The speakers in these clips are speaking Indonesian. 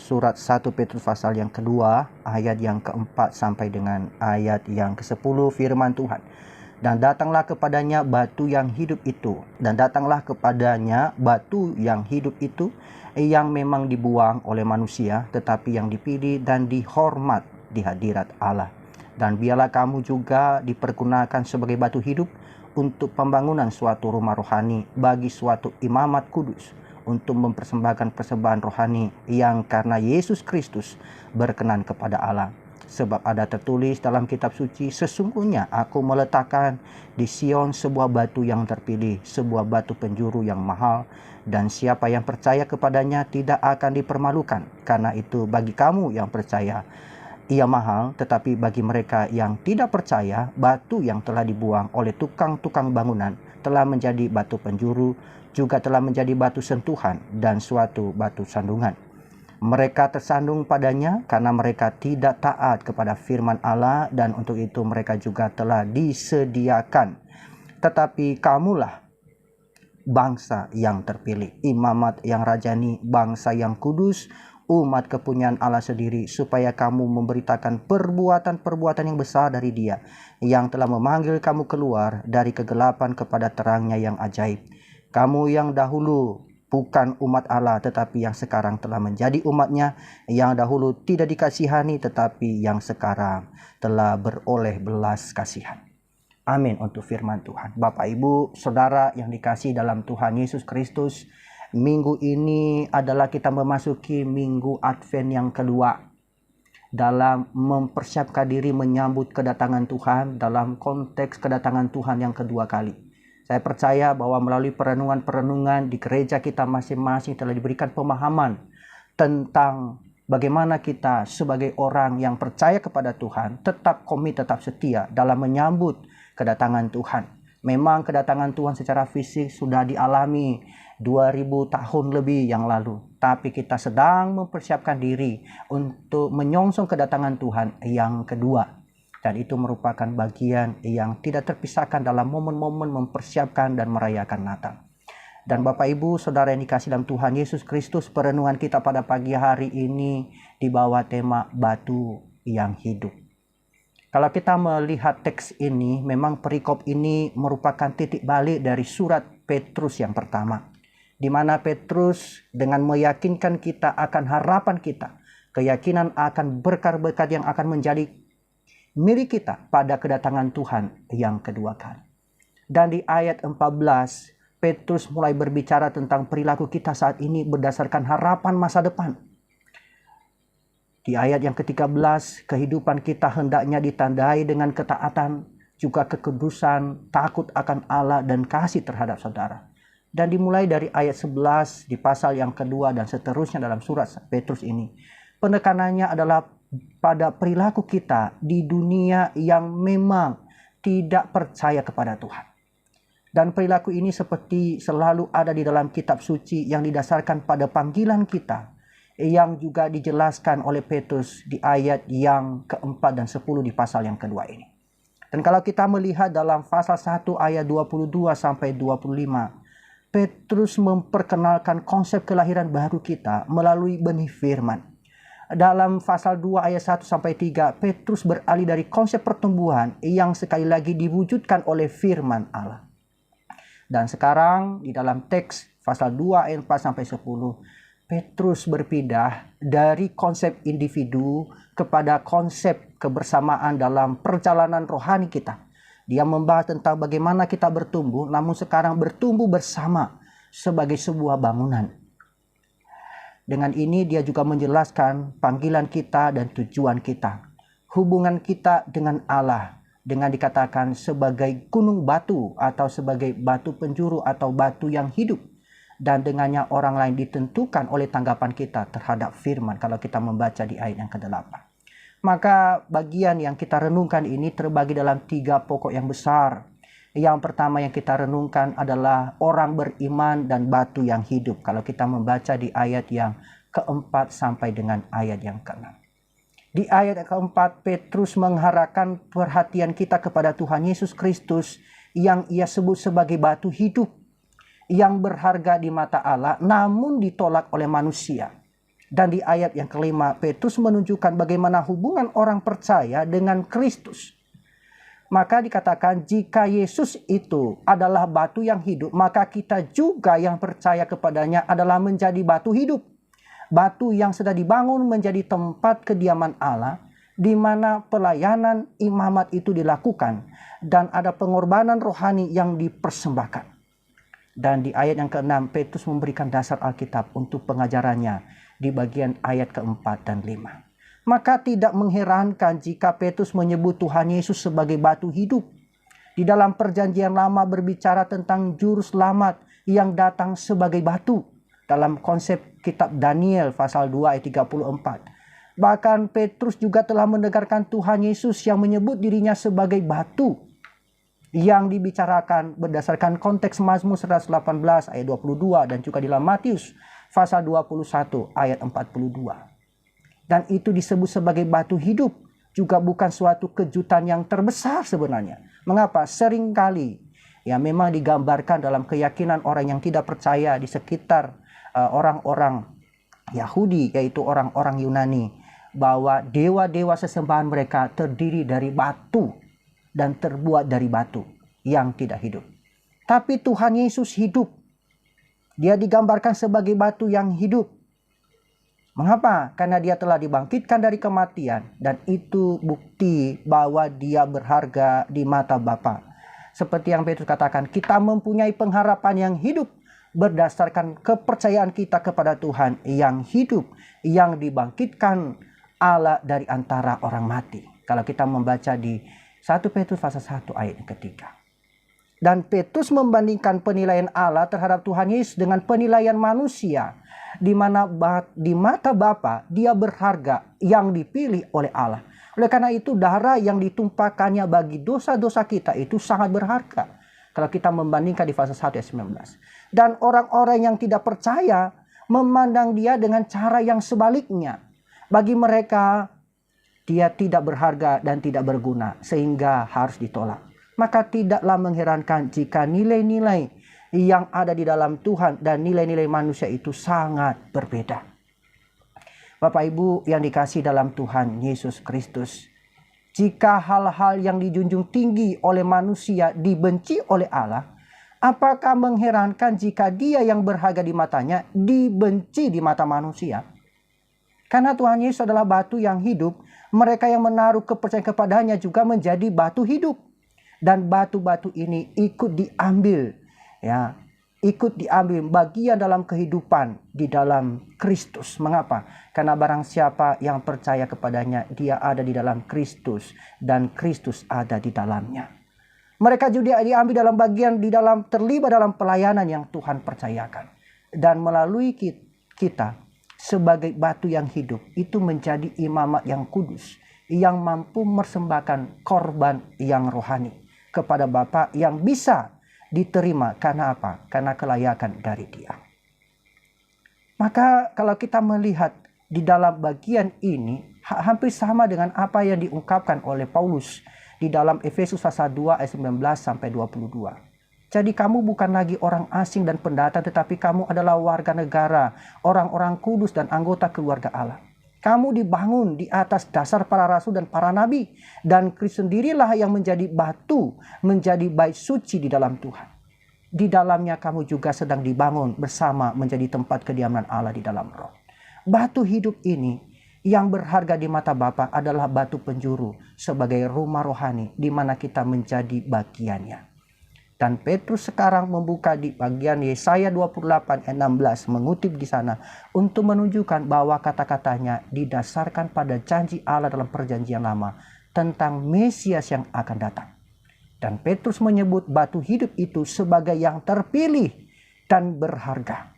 surat 1 Petrus pasal yang kedua, ayat yang keempat sampai dengan ayat yang ke-10, firman Tuhan. Dan datanglah kepadanya batu yang hidup itu. Dan datanglah kepadanya batu yang hidup itu, yang memang dibuang oleh manusia, tetapi yang dipilih dan dihormat di hadirat Allah. Dan biarlah kamu juga dipergunakan sebagai batu hidup untuk pembangunan suatu rumah rohani bagi suatu imamat kudus, untuk mempersembahkan persembahan rohani yang karena Yesus Kristus berkenan kepada Allah. Sebab ada tertulis dalam kitab suci, sesungguhnya aku meletakkan di Sion sebuah batu yang terpilih, sebuah batu penjuru yang mahal, dan siapa yang percaya kepadanya tidak akan dipermalukan. Karena itu bagi kamu yang percaya, ia mahal, tetapi bagi mereka yang tidak percaya, batu yang telah dibuang oleh tukang-tukang bangunan telah menjadi batu penjuru, juga telah menjadi batu sentuhan dan suatu batu sandungan. Mereka tersandung padanya karena mereka tidak taat kepada firman Allah, dan untuk itu mereka juga telah disediakan. Tetapi kamulah bangsa yang terpilih, imamat yang rajani, bangsa yang kudus, umat kepunyaan Allah sendiri, supaya kamu memberitakan perbuatan-perbuatan yang besar dari Dia yang telah memanggil kamu keluar dari kegelapan kepada terangnya yang ajaib. Kamu yang dahulu bukan umat Allah, tetapi yang sekarang telah menjadi umatnya, yang dahulu tidak dikasihani, tetapi yang sekarang telah beroleh belas kasihan. Amin untuk firman Tuhan. Bapak, Ibu, Saudara yang dikasihi dalam Tuhan Yesus Kristus, minggu ini adalah kita memasuki minggu Advent yang kedua, dalam mempersiapkan diri menyambut kedatangan Tuhan, dalam konteks kedatangan Tuhan yang kedua kali. Saya percaya bahwa melalui perenungan-perenungan di gereja kita masing-masing telah diberikan pemahaman tentang bagaimana kita sebagai orang yang percaya kepada Tuhan tetap komit, tetap setia dalam menyambut kedatangan Tuhan. Memang kedatangan Tuhan secara fisik sudah dialami 2000 tahun lebih yang lalu, tapi kita sedang mempersiapkan diri untuk menyongsong kedatangan Tuhan yang kedua. Dan itu merupakan bagian yang tidak terpisahkan dalam momen-momen mempersiapkan dan merayakan Natal. Dan Bapak, Ibu, Saudara yang dikasihi dalam Tuhan Yesus Kristus, perenungan kita pada pagi hari ini dibawa tema batu yang hidup. Kalau kita melihat teks ini, memang perikop ini merupakan titik balik dari surat Petrus yang pertama, di mana Petrus dengan meyakinkan kita akan harapan kita, keyakinan akan berkat-berkat yang akan menjadi milik kita pada kedatangan Tuhan yang kedua kali. Dan di ayat 14, Petrus mulai berbicara tentang perilaku kita saat ini berdasarkan harapan masa depan. Di ayat yang ke-13, kehidupan kita hendaknya ditandai dengan ketaatan, juga kekudusan, takut akan Allah, dan kasih terhadap saudara. Dan dimulai dari ayat 11 di pasal yang kedua dan seterusnya dalam surat Petrus ini, penekanannya adalah pada perilaku kita di dunia yang memang tidak percaya kepada Tuhan. Dan perilaku ini seperti selalu ada di dalam kitab suci yang didasarkan pada panggilan kita, yang juga dijelaskan oleh Petrus di ayat yang keempat dan 10 di pasal yang kedua ini. Dan kalau kita melihat dalam pasal 1 ayat 22 sampai 25, Petrus memperkenalkan konsep kelahiran baru kita melalui benih firman. Dalam pasal 2 ayat 1 sampai 3, Petrus beralih dari konsep pertumbuhan yang sekali lagi diwujudkan oleh firman Allah. Dan sekarang di dalam teks pasal 2 ayat 4 sampai 10, Petrus berpindah dari konsep individu kepada konsep kebersamaan dalam perjalanan rohani kita. Dia membahas tentang bagaimana kita bertumbuh, namun sekarang bertumbuh bersama sebagai sebuah bangunan. Dengan ini dia juga menjelaskan panggilan kita dan tujuan kita. Hubungan kita dengan Allah dengan dikatakan sebagai gunung batu atau sebagai batu penjuru atau batu yang hidup. Dan dengannya orang lain ditentukan oleh tanggapan kita terhadap firman kalau kita membaca di ayat yang ke-8. Maka bagian yang kita renungkan ini terbagi dalam 3 pokok yang besar. Yang pertama yang kita renungkan adalah orang beriman dan batu yang hidup. Kalau kita membaca di ayat yang keempat sampai dengan ayat yang keenam. Di ayat yang keempat, Petrus mengharapkan perhatian kita kepada Tuhan Yesus Kristus yang ia sebut sebagai batu hidup, yang berharga di mata Allah namun ditolak oleh manusia. Dan di ayat yang kelima, Petrus menunjukkan bagaimana hubungan orang percaya dengan Kristus. Maka dikatakan jika Yesus itu adalah batu yang hidup, maka kita juga yang percaya kepadanya adalah menjadi batu hidup. Batu yang sudah dibangun menjadi tempat kediaman Allah, di mana pelayanan imamat itu dilakukan dan ada pengorbanan rohani yang dipersembahkan. Dan di ayat yang ke-6, Petrus memberikan dasar Alkitab untuk pengajarannya di bagian ayat ke-4 dan 5. Maka tidak mengherankan jika Petrus menyebut Tuhan Yesus sebagai batu hidup. Di dalam perjanjian lama berbicara tentang juru selamat yang datang sebagai batu. Dalam konsep kitab Daniel pasal 2 ayat 34. Bahkan Petrus juga telah mendengarkan Tuhan Yesus yang menyebut dirinya sebagai batu. Yang dibicarakan berdasarkan konteks Mazmur 118 ayat 22 dan juga di dalam Matius pasal 21 ayat 42. Dan itu disebut sebagai batu hidup juga bukan suatu kejutan yang terbesar sebenarnya. Mengapa? Seringkali ya memang digambarkan dalam keyakinan orang yang tidak percaya di sekitar orang-orang Yahudi, yaitu orang-orang Yunani, bahwa dewa-dewa sesembahan mereka terdiri dari batu dan terbuat dari batu yang tidak hidup. Tapi Tuhan Yesus hidup. Dia digambarkan sebagai batu yang hidup. Mengapa? Karena dia telah dibangkitkan dari kematian. Dan itu bukti bahwa dia berharga di mata Bapa. Seperti yang Petrus katakan, kita mempunyai pengharapan yang hidup berdasarkan kepercayaan kita kepada Tuhan yang hidup, yang dibangkitkan Allah dari antara orang mati. Kalau kita membaca di 1 Petrus pasal 1 ayat yang ketiga. Dan Petrus membandingkan penilaian Allah terhadap Tuhan Yesus dengan penilaian manusia. Di mana di mata Bapa dia berharga yang dipilih oleh Allah. Oleh karena itu darah yang ditumpahkannya bagi dosa-dosa kita itu sangat berharga. Kalau kita membandingkan di pasal 1 ayat 19. Dan orang-orang yang tidak percaya memandang dia dengan cara yang sebaliknya. Bagi mereka dia tidak berharga dan tidak berguna sehingga harus ditolak. Maka tidaklah mengherankan jika nilai-nilai yang ada di dalam Tuhan dan nilai-nilai manusia itu sangat berbeda. Bapak Ibu yang dikasihi dalam Tuhan Yesus Kristus, jika hal-hal yang dijunjung tinggi oleh manusia dibenci oleh Allah, apakah mengherankan jika dia yang berharga di matanya dibenci di mata manusia? Karena Tuhan Yesus adalah batu yang hidup, mereka yang menaruh kepercayaan kepadanya juga menjadi batu hidup. Dan batu-batu ini ikut diambil, ya, ikut diambil bagian dalam kehidupan di dalam Kristus. Mengapa? Karena barang siapa yang percaya kepadanya, dia ada di dalam Kristus dan Kristus ada di dalamnya. Mereka juga diambil dalam bagian terlibat dalam pelayanan yang Tuhan percayakan. Dan melalui kita sebagai batu yang hidup itu menjadi imamat yang kudus yang mampu mempersembahkan korban yang rohani kepada Bapa yang bisa diterima. Karena apa? Karena kelayakan dari Dia. Maka kalau kita melihat di dalam bagian ini hampir sama dengan apa yang diungkapkan oleh Paulus di dalam Efesus pasal 2 ayat 19 sampai 22. Jadi kamu bukan lagi orang asing dan pendatang, tetapi kamu adalah warga negara, orang-orang kudus dan anggota keluarga Allah. Kamu dibangun di atas dasar para rasul dan para nabi. Dan Kristus sendirilah yang menjadi batu, menjadi bait suci di dalam Tuhan. Di dalamnya kamu juga sedang dibangun bersama menjadi tempat kediaman Allah di dalam roh. Batu hidup ini yang berharga di mata Bapa adalah batu penjuru sebagai rumah rohani di mana kita menjadi bagiannya. Dan Petrus sekarang membuka di bagian Yesaya 28 ayat 16 mengutip di sana untuk menunjukkan bahwa kata-katanya didasarkan pada janji Allah dalam perjanjian lama tentang Mesias yang akan datang. Dan Petrus menyebut batu hidup itu sebagai yang terpilih dan berharga.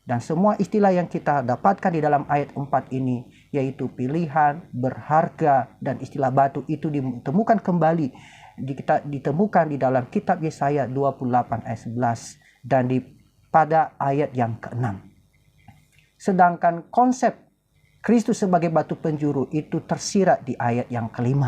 Dan semua istilah yang kita dapatkan di dalam ayat 4 ini yaitu pilihan, berharga, dan istilah batu itu ditemukan kembali ditemukan di dalam kitab Yesaya 28 ayat 11 dan pada ayat yang ke-6. Sedangkan konsep Kristus sebagai batu penjuru itu tersirat di ayat yang ke-5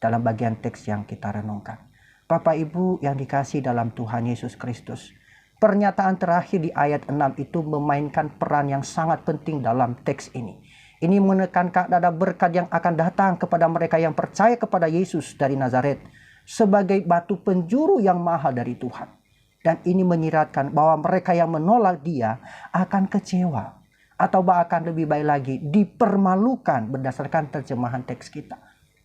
dalam bagian teks yang kita renungkan. Bapak Ibu yang dikasihi dalam Tuhan Yesus Kristus, Pernyataan terakhir di ayat 6 itu memainkan peran yang sangat penting dalam teks ini. Ini menekankan ada berkat yang akan datang kepada mereka yang percaya kepada Yesus dari Nazaret sebagai batu penjuru yang mahal dari Tuhan. Dan ini menyiratkan bahwa mereka yang menolak Dia akan kecewa, atau bahkan lebih baik lagi dipermalukan berdasarkan terjemahan teks kita.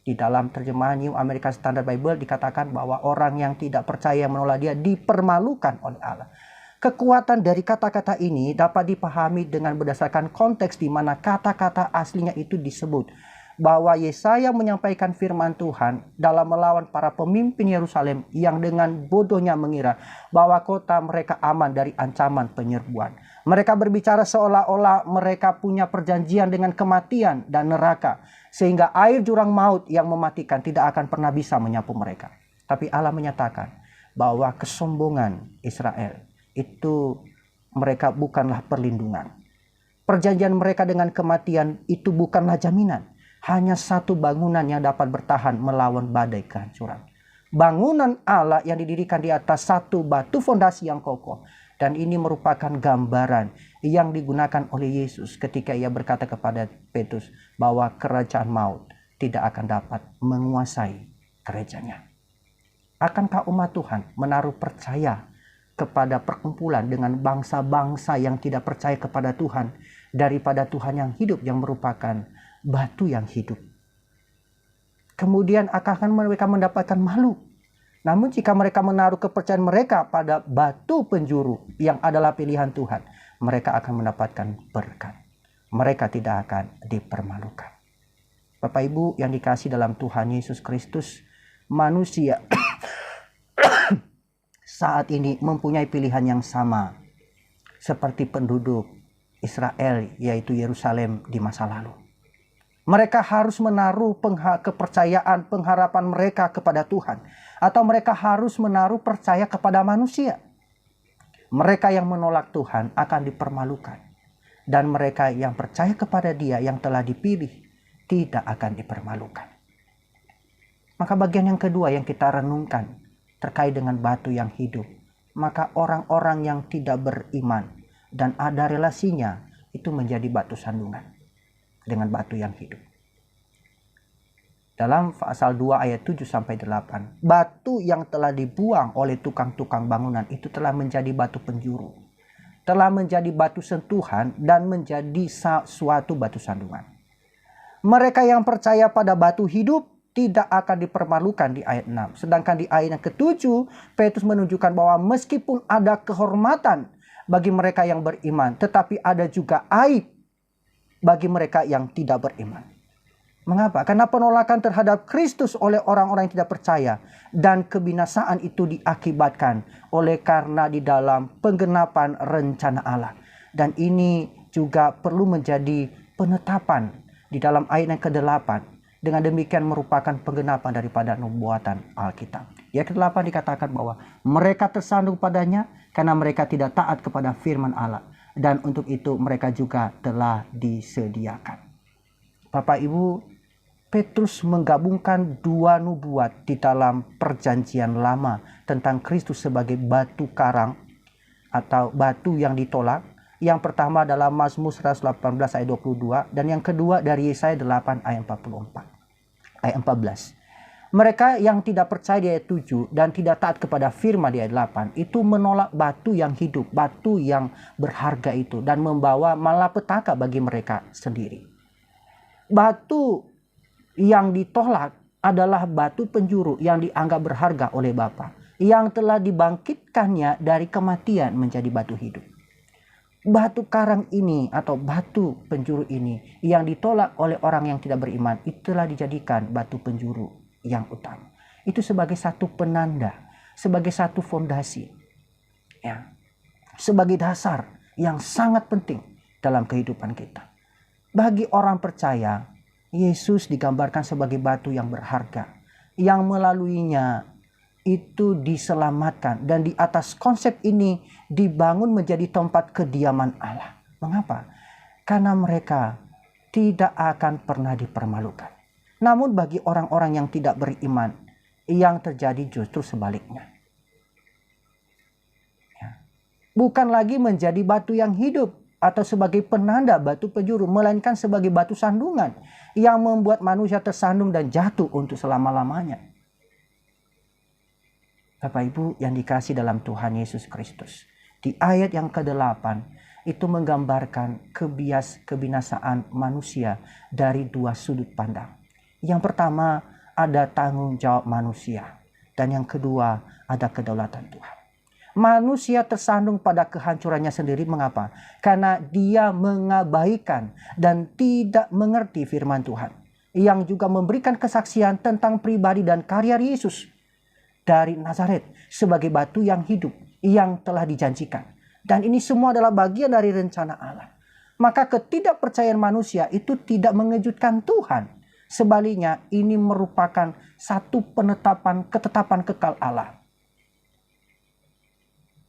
Di dalam terjemahan New American Standard Bible dikatakan bahwa orang yang tidak percaya yang menolak Dia dipermalukan oleh Allah. Kekuatan dari kata-kata ini dapat dipahami dengan berdasarkan konteks di mana kata-kata aslinya itu disebut. Bahwa Yesaya menyampaikan firman Tuhan dalam melawan para pemimpin Yerusalem yang dengan bodohnya mengira bahwa kota mereka aman dari ancaman penyerbuan. Mereka berbicara seolah-olah mereka punya perjanjian dengan kematian dan neraka, sehingga air jurang maut yang mematikan tidak akan pernah bisa menyapu mereka. Tapi Allah menyatakan bahwa kesombongan Israel itu mereka bukanlah perlindungan. Perjanjian mereka dengan kematian itu bukanlah jaminan. Hanya satu bangunan yang dapat bertahan melawan badai kehancuran. Bangunan Allah yang didirikan di atas satu batu fondasi yang kokoh. Dan ini merupakan gambaran yang digunakan oleh Yesus ketika ia berkata kepada Petrus bahwa kerajaan maut tidak akan dapat menguasai gerejanya. Akankah umat Tuhan menaruh percaya kepada perkumpulan dengan bangsa-bangsa yang tidak percaya kepada Tuhan daripada Tuhan yang hidup yang merupakan batu yang hidup? Kemudian akan mereka mendapatkan malu. Namun jika mereka menaruh kepercayaan mereka pada batu penjuru yang adalah pilihan Tuhan, mereka akan mendapatkan berkat. Mereka tidak akan dipermalukan. Bapak Ibu yang dikasihi dalam Tuhan Yesus Kristus, manusia saat ini mempunyai pilihan yang sama seperti penduduk Israel, yaitu Yerusalem di masa lalu. Mereka harus menaruh kepercayaan, pengharapan mereka kepada Tuhan, atau mereka harus menaruh percaya kepada manusia. Mereka yang menolak Tuhan akan dipermalukan, dan mereka yang percaya kepada Dia yang telah dipilih tidak akan dipermalukan. Maka bagian yang kedua yang kita renungkan terkait dengan batu yang hidup, maka orang-orang yang tidak beriman dan ada relasinya itu menjadi batu sandungan dengan batu yang hidup. Dalam pasal 2 ayat 7-8, batu yang telah dibuang oleh tukang-tukang bangunan itu telah menjadi batu penjuru, telah menjadi batu sentuhan dan menjadi suatu batu sandungan. Mereka yang percaya pada batu hidup tidak akan dipermalukan di ayat 6. Sedangkan di ayat yang ke-7, Petrus menunjukkan bahwa meskipun ada kehormatan bagi mereka yang beriman, tetapi ada juga aib bagi mereka yang tidak beriman. Mengapa? Karena penolakan terhadap Kristus oleh orang-orang yang tidak percaya dan kebinasaan itu diakibatkan oleh karena di dalam penggenapan rencana Allah. Dan ini juga perlu menjadi penetapan di dalam ayat yang ke-8. Dengan demikian merupakan penggenapan daripada nubuatan Alkitab. Ayat ke-8 dikatakan bahwa mereka tersandung padanya karena mereka tidak taat kepada firman Allah. Dan untuk itu mereka juga telah disediakan. Bapak Ibu, Petrus menggabungkan dua nubuat di dalam perjanjian lama tentang Kristus sebagai batu karang atau batu yang ditolak. Yang pertama adalah Mazmur 118 ayat 22 dan yang kedua dari Yesaya 8 ayat 44. Ayat 14. Mereka yang tidak percaya di ayat 7 dan tidak taat kepada firman di ayat 8 itu menolak batu yang hidup, batu yang berharga itu dan membawa malapetaka bagi mereka sendiri. Batu yang ditolak adalah batu penjuru yang dianggap berharga oleh Bapa, yang telah dibangkitkannya dari kematian menjadi batu hidup. Batu karang ini atau batu penjuru ini yang ditolak oleh orang yang tidak beriman, itulah dijadikan batu penjuru yang utama. Itu sebagai satu penanda, sebagai satu fondasi, ya, sebagai dasar yang sangat penting dalam kehidupan kita. Bagi orang percaya, Yesus digambarkan sebagai batu yang berharga, yang melaluinya itu diselamatkan, dan di atas konsep ini dibangun menjadi tempat kediaman Allah. Mengapa? Karena mereka tidak akan pernah dipermalukan. Namun bagi orang-orang yang tidak beriman, yang terjadi justru sebaliknya. Ya. bukan lagi menjadi batu yang hidup atau sebagai penanda batu penjuru, melainkan sebagai batu sandungan yang membuat manusia tersandung dan jatuh untuk selama-lamanya. Bapak Ibu yang dikasih dalam Tuhan Yesus Kristus, di ayat yang ke-8 itu menggambarkan kebinasaan manusia dari dua sudut pandang. Yang pertama, ada tanggung jawab manusia, dan yang kedua, ada kedaulatan Tuhan. Manusia tersandung pada kehancurannya sendiri. Mengapa? Karena dia mengabaikan dan tidak mengerti firman Tuhan, yang juga memberikan kesaksian tentang pribadi dan karya Yesus dari Nazaret sebagai batu yang hidup yang telah dijanjikan. Dan ini semua adalah bagian dari rencana Allah. Maka ketidakpercayaan manusia itu tidak mengejutkan Tuhan. Sebaliknya, ini merupakan satu ketetapan kekal Allah,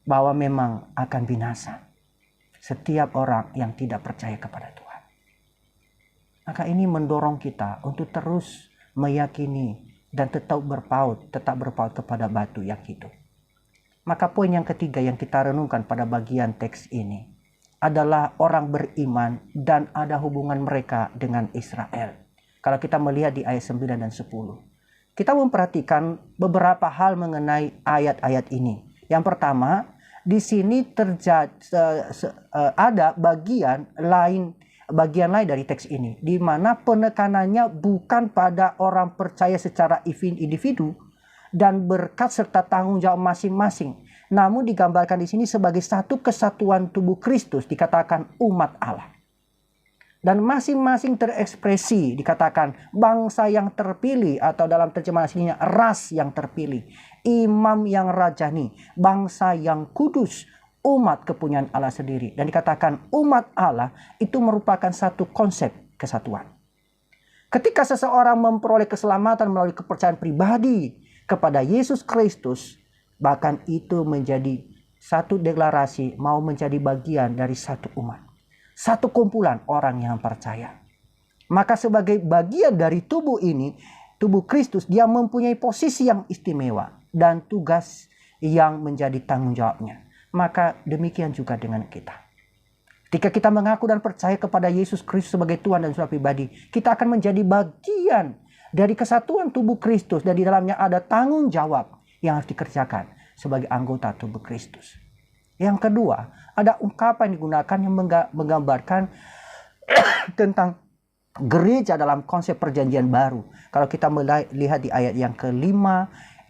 bahwa memang akan binasa setiap orang yang tidak percaya kepada Tuhan. Maka ini mendorong kita untuk terus meyakini dan tetap berpaut kepada batu yang hidup. Maka poin yang ketiga yang kita renungkan pada bagian teks ini adalah orang beriman dan ada hubungan mereka dengan Israel. Kalau kita melihat di ayat 9 dan 10, kita memperhatikan beberapa hal mengenai ayat-ayat ini. Yang pertama, di sini ada bagian lain dari teks ini, di mana penekanannya bukan pada orang percaya secara individu dan berkat serta tanggung jawab masing-masing, namun digambarkan di sini sebagai satu kesatuan tubuh Kristus, dikatakan umat Allah. Dan masing-masing terekspresi, dikatakan bangsa yang terpilih, atau dalam terjemahan aslinya ras yang terpilih, imam yang rajani, bangsa yang kudus, umat kepunyaan Allah sendiri. Dan dikatakan umat Allah itu merupakan satu konsep kesatuan. Ketika seseorang memperoleh keselamatan melalui kepercayaan pribadi kepada Yesus Kristus, bahkan itu menjadi satu deklarasi mau menjadi bagian dari satu umat, satu kumpulan orang yang percaya. Maka sebagai bagian dari tubuh ini, tubuh Kristus, dia mempunyai posisi yang istimewa dan tugas yang menjadi tanggung jawabnya. Maka demikian juga dengan kita. Ketika kita mengaku dan percaya kepada Yesus Kristus sebagai Tuhan dan Saudara pribadi, kita akan menjadi bagian dari kesatuan tubuh Kristus, dan di dalamnya ada tanggung jawab yang harus dikerjakan sebagai anggota tubuh Kristus. Yang kedua, ada ungkapan yang digunakan yang menggambarkan tentang gereja dalam konsep perjanjian baru. Kalau kita melihat di ayat yang ke-5,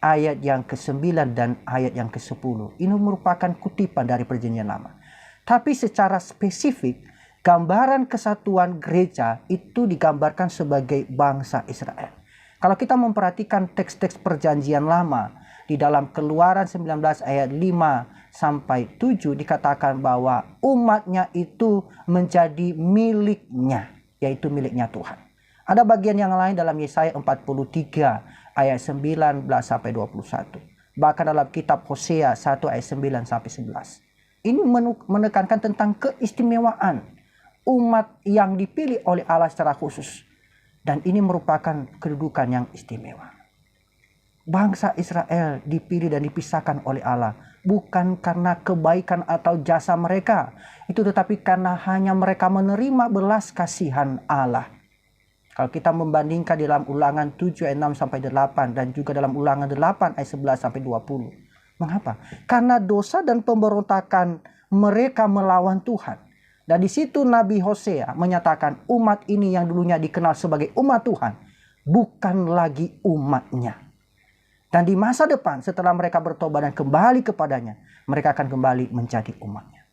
ayat yang ke-9, dan ayat yang ke-10, ini merupakan kutipan dari perjanjian lama. Tapi secara spesifik, gambaran kesatuan gereja itu digambarkan sebagai bangsa Israel. Kalau kita memperhatikan teks-teks perjanjian lama, di dalam Keluaran 19 ayat 5 sampai 7 dikatakan bahwa umatnya itu menjadi miliknya, yaitu miliknya Tuhan. Ada bagian yang lain dalam Yesaya 43 ayat 19 sampai 21. Bahkan dalam kitab Hosea 1 ayat 9 sampai 11. Ini menekankan tentang keistimewaan umat yang dipilih oleh Allah secara khusus. Dan ini merupakan kedudukan yang istimewa. Bangsa Israel dipilih dan dipisahkan oleh Allah bukan karena kebaikan atau jasa mereka, itu tetapi karena hanya mereka menerima belas kasihan Allah. Kalau kita membandingkan di dalam Ulangan 7 ayat 6 sampai 8 dan juga dalam Ulangan 8 ayat 11 sampai 20. Mengapa? Karena dosa dan pemberontakan mereka melawan Tuhan. Dan di situ Nabi Hosea menyatakan umat ini yang dulunya dikenal sebagai umat Tuhan bukan lagi umatnya. Dan di masa depan setelah mereka bertobat dan kembali kepadanya, mereka akan kembali menjadi umatnya.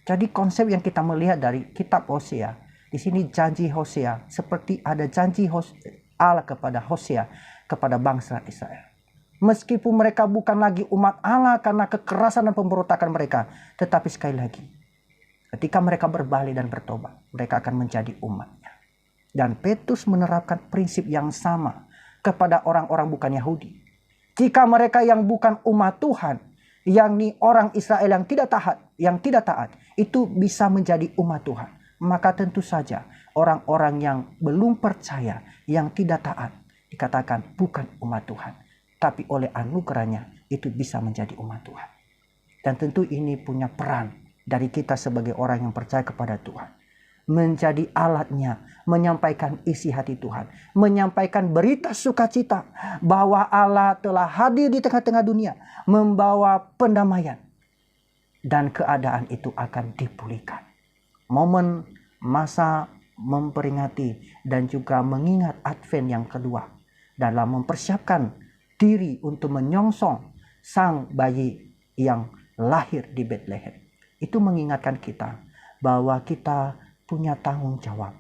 Jadi konsep yang kita melihat dari kitab Hosea, di sini janji Hosea seperti ada janji Allah kepada Hosea kepada bangsa Israel. Meskipun mereka bukan lagi umat Allah karena kekerasan dan pemberontakan mereka, tetapi sekali lagi, ketika mereka berbalik dan bertobat, mereka akan menjadi umatnya. Dan Petrus menerapkan prinsip yang sama kepada orang-orang bukan Yahudi. Jika mereka yang bukan umat Tuhan, yakni orang Israel yang tidak taat, itu bisa menjadi umat Tuhan, maka tentu saja orang-orang yang belum percaya, yang tidak taat, dikatakan bukan umat Tuhan, tapi oleh anugerahnya itu bisa menjadi umat Tuhan. Dan tentu ini punya peran dari kita sebagai orang yang percaya kepada Tuhan. Menjadi alatnya, menyampaikan isi hati Tuhan. Menyampaikan berita sukacita bahwa Allah telah hadir di tengah-tengah dunia. Membawa pendamaian. Dan keadaan itu akan dipulihkan. Momen masa memperingati dan juga mengingat Advent yang kedua. Dalam mempersiapkan diri untuk menyongsong sang bayi yang lahir di Bethlehem. Itu mengingatkan kita bahwa kita punya tanggung jawab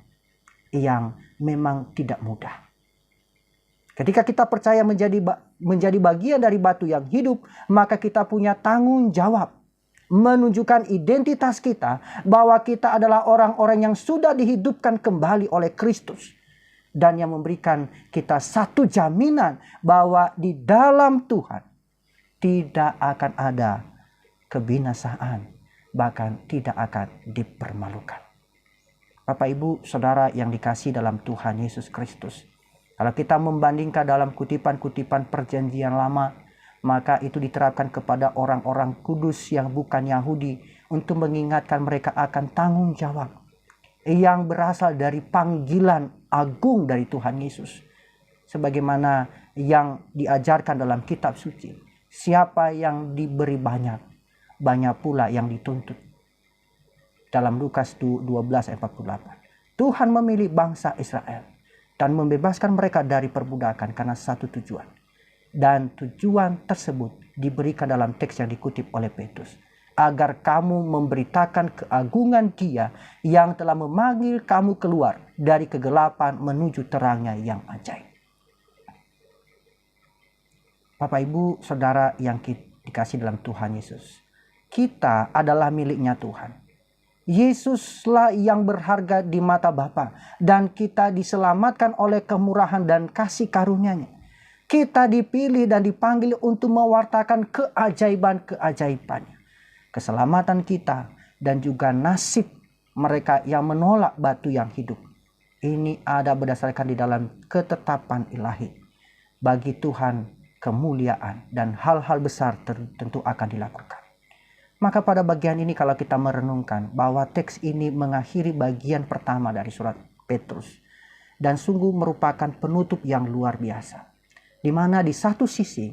yang memang tidak mudah. Ketika kita percaya menjadi bagian dari batu yang hidup, maka kita punya tanggung jawab menunjukkan identitas kita bahwa kita adalah orang-orang yang sudah dihidupkan kembali oleh Kristus. Dan yang memberikan kita satu jaminan bahwa di dalam Tuhan tidak akan ada kebinasaan, bahkan tidak akan dipermalukan. Bapak, Ibu, Saudara yang dikasihi dalam Tuhan Yesus Kristus. Kalau kita membandingkan dalam kutipan-kutipan perjanjian lama, maka itu diterapkan kepada orang-orang kudus yang bukan Yahudi untuk mengingatkan mereka akan tanggung jawab yang berasal dari panggilan agung dari Tuhan Yesus. Sebagaimana yang diajarkan dalam kitab suci. Siapa yang diberi banyak, banyak pula yang dituntut. Dalam Lukas 12 ayat 48. Tuhan memilih bangsa Israel dan membebaskan mereka dari perbudakan karena satu tujuan. Dan tujuan tersebut diberikan dalam teks yang dikutip oleh Petrus. Agar kamu memberitakan keagungan Dia yang telah memanggil kamu keluar dari kegelapan menuju terangnya yang ajaib. Bapak, Ibu, Saudara yang dikasihi dalam Tuhan Yesus. Kita adalah miliknya Tuhan. Yesuslah yang berharga di mata Bapa. Dan kita diselamatkan oleh kemurahan dan kasih karunia-Nya. Kita dipilih dan dipanggil untuk mewartakan keajaiban-keajaiban-Nya. Keselamatan kita dan juga nasib mereka yang menolak batu yang hidup. Ini ada berdasarkan di dalam ketetapan ilahi. Bagi Tuhan kemuliaan dan hal-hal besar tentu akan dilakukan. Maka pada bagian ini kalau kita merenungkan bahwa teks ini mengakhiri bagian pertama dari surat Petrus. Dan sungguh merupakan penutup yang luar biasa. Di mana di satu sisi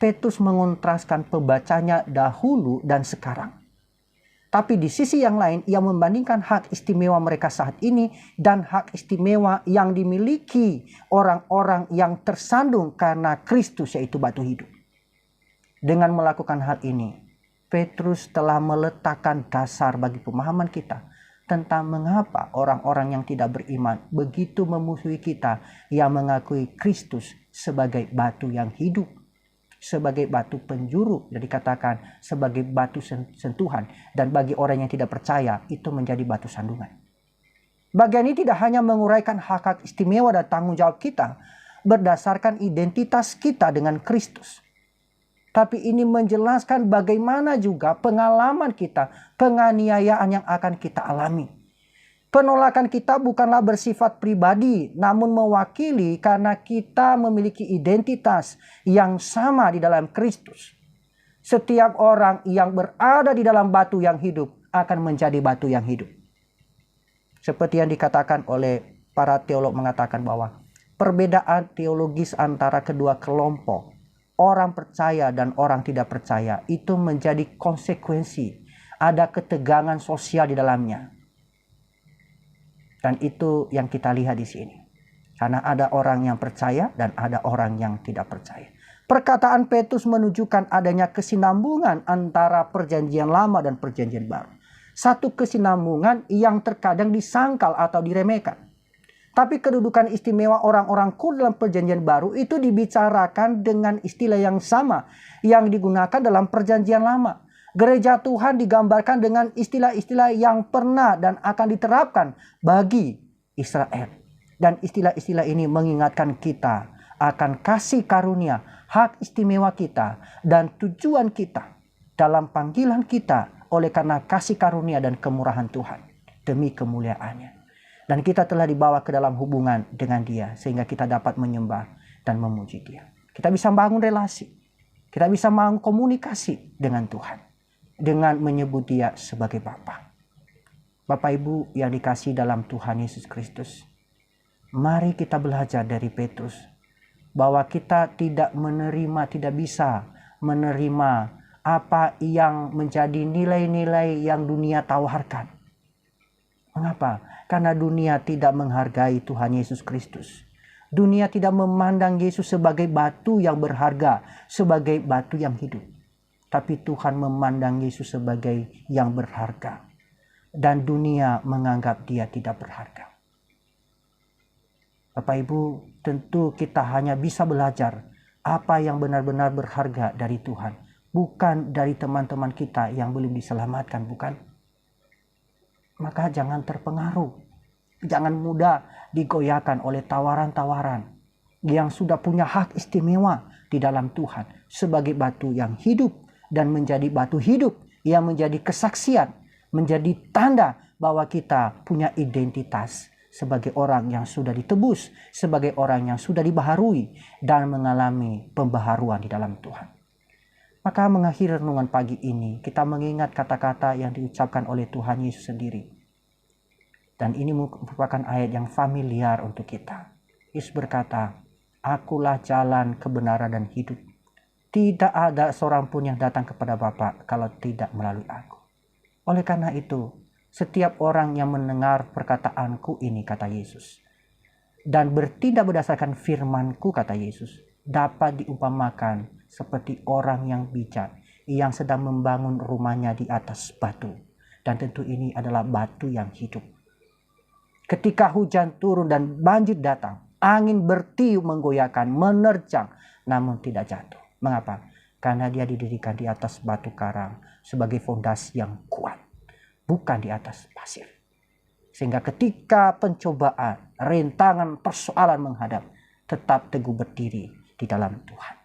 Petrus mengontraskan pembacanya dahulu dan sekarang. Tapi di sisi yang lain ia membandingkan hak istimewa mereka saat ini dan hak istimewa yang dimiliki orang-orang yang tersandung karena Kristus yaitu batu hidup. Dengan melakukan hal ini, Petrus telah meletakkan dasar bagi pemahaman kita tentang mengapa orang-orang yang tidak beriman begitu memusuhi kita yang mengakui Kristus sebagai batu yang hidup. Sebagai batu penjuru, dan dikatakan sebagai batu sentuhan, dan bagi orang yang tidak percaya itu menjadi batu sandungan. Bagian ini tidak hanya menguraikan hak-hak istimewa dan tanggung jawab kita berdasarkan identitas kita dengan Kristus, tapi ini menjelaskan bagaimana juga pengalaman kita, penganiayaan yang akan kita alami. Penolakan kita bukanlah bersifat pribadi, namun mewakili karena kita memiliki identitas yang sama di dalam Kristus. Setiap orang yang berada di dalam batu yang hidup akan menjadi batu yang hidup. Seperti yang dikatakan oleh para teolog mengatakan bahwa perbedaan teologis antara kedua kelompok, orang percaya dan orang tidak percaya, itu menjadi konsekuensi. Ada ketegangan sosial di dalamnya. Dan itu yang kita lihat di sini. Karena ada orang yang percaya dan ada orang yang tidak percaya. Perkataan Petrus menunjukkan adanya kesinambungan antara perjanjian lama dan perjanjian baru. Satu kesinambungan yang terkadang disangkal atau diremehkan. Tapi kedudukan istimewa orang-orang kudus dalam perjanjian baru itu dibicarakan dengan istilah yang sama yang digunakan dalam perjanjian lama. Gereja Tuhan digambarkan dengan istilah-istilah yang pernah dan akan diterapkan bagi Israel. Dan istilah-istilah ini mengingatkan kita akan kasih karunia, hak istimewa kita, dan tujuan kita dalam panggilan kita oleh karena kasih karunia dan kemurahan Tuhan demi kemuliaannya. Dan kita telah dibawa ke dalam hubungan dengan Dia sehingga kita dapat menyembah dan memuji Dia. Kita bisa membangun relasi, kita bisa membangun komunikasi dengan Tuhan. dengan menyebut Dia sebagai Bapa. Bapak Ibu yang dikasihi dalam Tuhan Yesus Kristus, mari kita belajar dari Petrus bahwa kita tidak bisa menerima apa yang menjadi nilai-nilai yang dunia tawarkan. Mengapa? Karena dunia tidak menghargai Tuhan Yesus Kristus. Dunia tidak memandang Yesus sebagai batu yang berharga, sebagai batu yang hidup. Tapi Tuhan memandang Yesus sebagai yang berharga. Dan dunia menganggap Dia tidak berharga. Bapak Ibu, tentu kita hanya bisa belajar apa yang benar-benar berharga dari Tuhan. Bukan dari teman-teman kita yang belum diselamatkan, bukan? Maka jangan terpengaruh. Jangan mudah digoyahkan oleh tawaran-tawaran yang sudah punya hak istimewa di dalam Tuhan. Sebagai batu yang hidup dan menjadi batu hidup yang menjadi kesaksian, menjadi tanda bahwa kita punya identitas sebagai orang yang sudah ditebus, sebagai orang yang sudah dibaharui dan mengalami pembaharuan di dalam Tuhan. Maka mengakhiri renungan pagi ini, kita mengingat kata-kata yang diucapkan oleh Tuhan Yesus sendiri. Dan ini merupakan ayat yang familiar untuk kita. Yesus berkata, "Akulah jalan, kebenaran, dan hidup. Tidak ada seorang pun yang datang kepada Bapa kalau tidak melalui Aku." Oleh karena itu, setiap orang yang mendengar perkataanku ini, kata Yesus, dan bertindak berdasarkan firmanku, kata Yesus, dapat diumpamakan seperti orang yang bijak yang sedang membangun rumahnya di atas batu. Dan tentu ini adalah batu yang hidup. Ketika hujan turun dan banjir datang, angin bertiup menggoyahkan, menerjang, namun tidak jatuh. Mengapa? Karena dia didirikan di atas batu karang sebagai fondasi yang kuat, bukan di atas pasir. Sehingga ketika pencobaan, rintangan, persoalan menghadap, tetap teguh berdiri di dalam Tuhan.